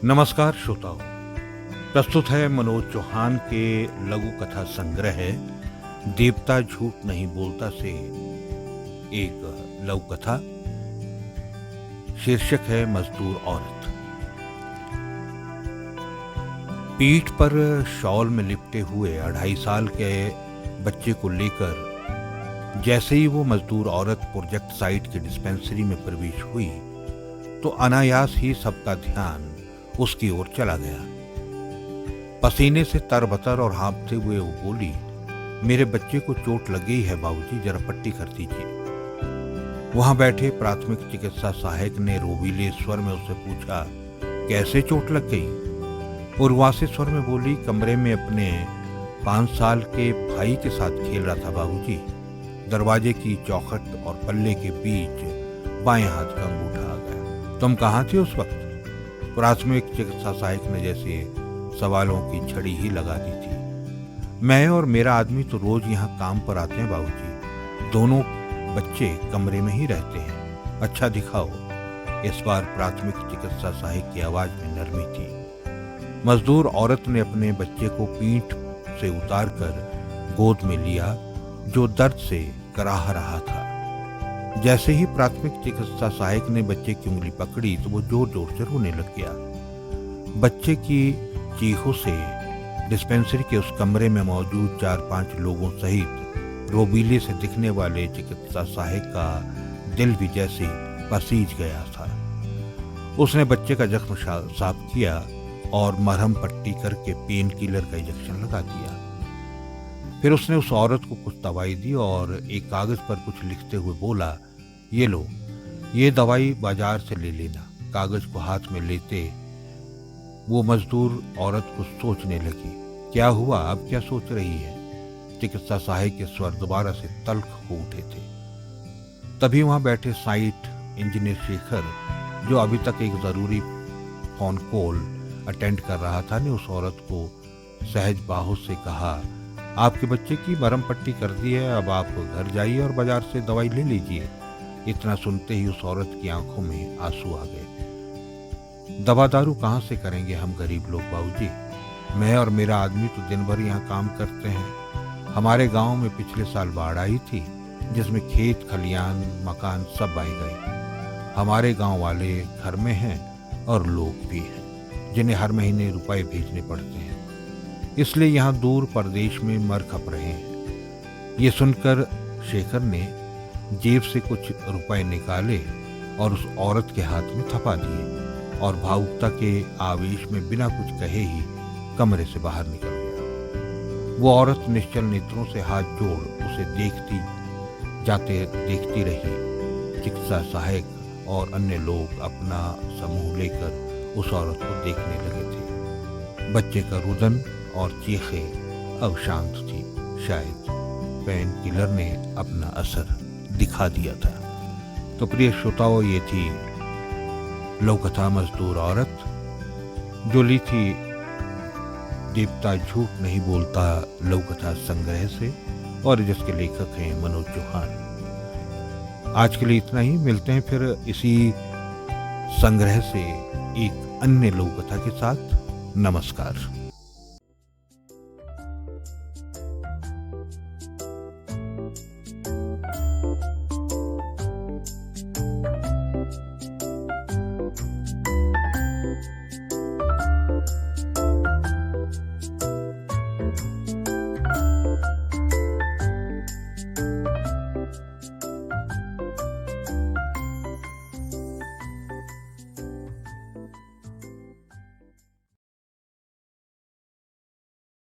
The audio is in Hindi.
नमस्कार श्रोताओं। प्रस्तुत है मनोज चौहान के लघु कथा संग्रह देवता झूठ नहीं बोलता से एक लघु कथा। शीर्षक है मजदूर औरत। पीठ पर शॉल में लिपटे हुए 2.5 साल के बच्चे को लेकर जैसे ही वो मजदूर औरत प्रोजेक्ट साइट की डिस्पेंसरी में प्रवेश हुई तो अनायास ही सबका ध्यान उसकी ओर चला गया। पसीने से तरबतर और हाँफते हुए वो बोली, मेरे बच्चे को चोट लग गई है बाबूजी, जरा पट्टी कर दीजिए। वहां बैठे प्राथमिक चिकित्सा सहायक ने रोबीले स्वर में उससे पूछा, कैसे चोट लग गई? उर्वासी स्वर में बोली, कमरे में अपने 5 साल के भाई के साथ खेल रहा था बाबूजी। दरवाजे की चौखट और पल्ले के बीच बाएं हाथ का अंगूठा आ गया। तुम कहाँ थे उस वक्त? प्राथमिक चिकित्सा सहायक ने जैसे सवालों की छड़ी ही लगा दी थी। मैं और मेरा आदमी तो रोज यहाँ काम पर आते हैं बाबूजी, दोनों बच्चे कमरे में ही रहते हैं। अच्छा दिखाओ। इस बार प्राथमिक चिकित्सा सहायक की आवाज में नरमी थी। मजदूर औरत ने अपने बच्चे को पीठ से उतारकर गोद में लिया जो दर्द से कराह रहा था। जैसे ही प्राथमिक चिकित्सा सहायक ने बच्चे की उंगली पकड़ी तो वो जोर जोर से रोने लग गया। बच्चे की चीखों से डिस्पेंसरी के उस कमरे में मौजूद 4-5 लोगों सहित रोबीले से दिखने वाले चिकित्सा सहायक का दिल भी जैसे पसीज गया था। उसने बच्चे का जख्म साफ किया और मरहम पट्टी करके पेन किलर का इंजेक्शन लगा दिया। फिर उसने उस औरत को कुछ दवाई दी और एक कागज पर कुछ लिखते हुए बोला, ये लो, ये दवाई बाजार से ले लेना। कागज को हाथ में लेते वो मजदूर औरत को सोचने लगी, क्या हुआ, अब क्या सोच रही है? चिकित्सा सहायक के स्वर दोबारा से तल्ख हो उठे थे। तभी वहां बैठे साइट इंजीनियर शेखर, जो अभी तक एक जरूरी फोन कॉल अटेंड कर रहा था, ने उस औरत को सहज बाहों से कहा, आपके बच्चे की मरहम पट्टी कर दी है, अब आप घर जाइए और बाजार से दवाई ले लीजिए। इतना सुनते ही उस औरत की आंखों में आंसू आ गए। दवा दारू कहाँ से करेंगे हम गरीब लोग बाबूजी? मैं और मेरा आदमी तो दिन भर यहाँ काम करते हैं। हमारे गांव में पिछले साल बाढ़ आई थी जिसमें खेत खलियान मकान सब बह गए। हमारे गांव वाले घर में हैं और लोग भी हैं जिन्हें हर महीने रुपए भेजने पड़ते हैं, इसलिए यहाँ दूर परदेश में मर खप रहे हैं। ये सुनकर शेखर ने जेब से कुछ रुपए निकाले और उस औरत के हाथ में थपा दिए और भावुकता के आवेश में बिना कुछ कहे ही कमरे से बाहर निकल गया। वो औरत निश्चल नेत्रों से हाथ जोड़ उसे देखती रही। चिकित्सा सहायक और अन्य लोग अपना समूह लेकर उस औरत को देखने लगे थे। बच्चे का रुदन और चीखें अब शांत थी। शायद पेन किलर ने अपना असर दिखा दिया था। तो प्रिय श्रोताओं, ये थी लोककथा मजदूर औरत, जो ली थी देवता झूठ नहीं बोलता लोककथा संग्रह से, और जिसके लेखक हैं मनोज चौहान। आज के लिए इतना ही। मिलते हैं फिर इसी संग्रह से एक अन्य लोककथा के साथ। नमस्कार।